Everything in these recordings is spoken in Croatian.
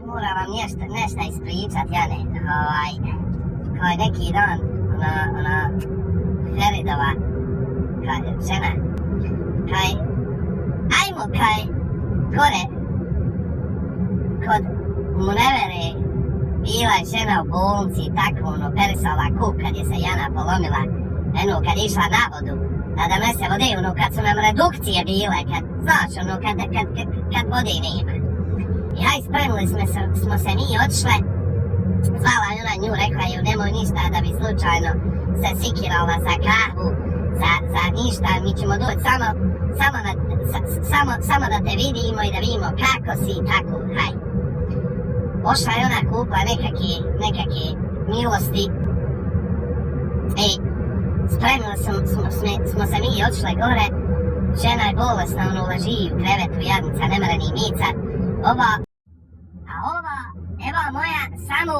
moram vam nešto ispričat, Jane. Kao neki dan, ona Feridova, žena, ajmo gore, kod Munevere, bila je žena u bolnici, tako perisala kuk kad je se Jana polomila, kad je išla na vodu, da donese vode, kad su nam redukcije bile, znaš, kad vode nema. I spremili smo se mi odšle, zvala je ona nju, rekla je nemoj ništa da bi slučajno se sikirala za kahvu, za ništa, mi ćemo doći samo da te vidimo i da vidimo kako si i tako, Ošla je ona kupla nekake milosti i spremili smo se mi odšle gore, žena je bolesna, leži u krevetu, jadnica, ne mora ni micat, ova moja samo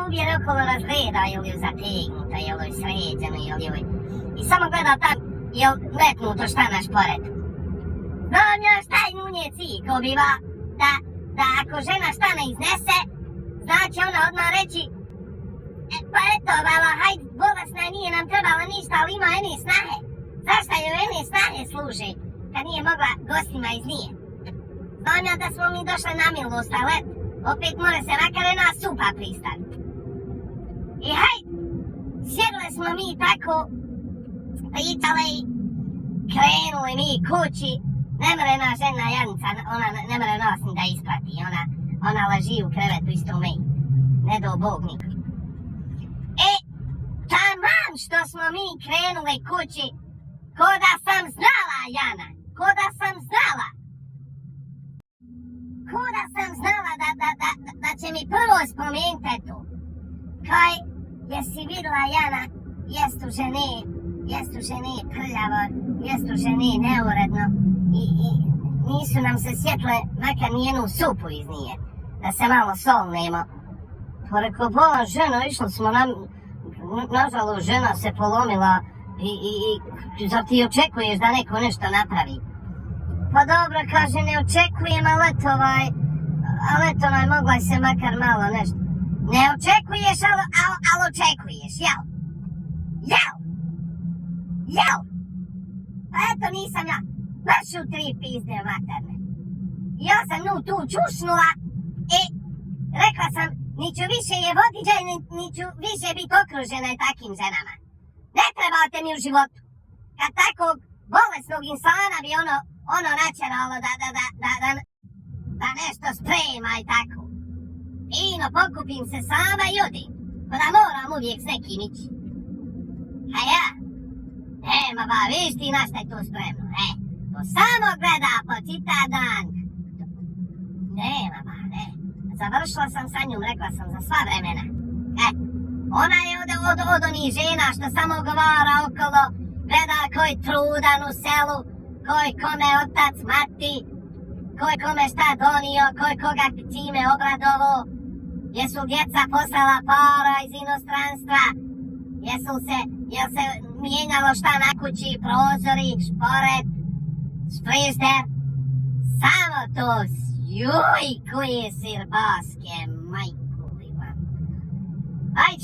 ubjeri okolo razgleda, je li ju zategnuta, je li ju sređeno, i samo gleda tam, je li metnuto šta naš pored. Znam ja šta je nje cilj, ko biva, da ako žena šta ne iznese, znači ona odmah reći, pa eto, vala, hajde, bolesna nije nam trebala ništa, ali ima ene snahe. Zašto joj ene snahe služe, kad nije mogla gostima iz nije? Znam ja da smo mi došli na milost, ali opet mora se makar jedna supa pristaviti. I hajde, sjedle smo mi tako, pričale i krenuli mi kući. Ne mora jedna žena jadnica, ona ne mora nas ni da isprati, ona leži u krevetu isto u meji. Ne do Bog niko. Taman što smo mi krenuli kući, ko da sam znala, Jana, ko da sam znala da će mi prvo spomenuti tu. Kaj, jesi vidjela, Jana, jest u žene prljavo, jest u žene neuredno i nisu nam se sjetle makar nijenu supu iz nije, da se malo solnemo. Pa rekao, bola ženo, išli smo nažalost žena se polomila i zar ti očekuješ da neko nešto napravi? Pa dobro, kaže, ne očekujem, ali eto, mogla se makar malo nešto. Ne očekuješ, ali očekuješ, jel? Pa eto, nisam ja, baš u 3 pizde materne. Ja sam tu čušnula i rekla sam, niću više je vodiđa i niću više biti okružena i takim ženama. Ne trebate mi u životu. Kad takvog bolesnog insana bi ono načeralo da nešto sprema i tako. Fino pokupim se sama i odim, pa da moram uvijek s nekim ići. A ja? Nema ba, viš ti na šta je to spremno, to samo gleda po čita dan. Nema ba, ne. Završila sam sa njom, rekla sam, za sva vremena. Ona je od onih žena što samo govara okolo, gleda ko je trudan u selu, ko je kome otac, mati, ko je kome šta donio, ko je koga čime obradovo, jesu djeca poslala para iz inostranstva, jel se mijenjalo šta na kući, prozori, šporet, frižider, samo to, juj, koje sirbaske, majku li vam. Ajde.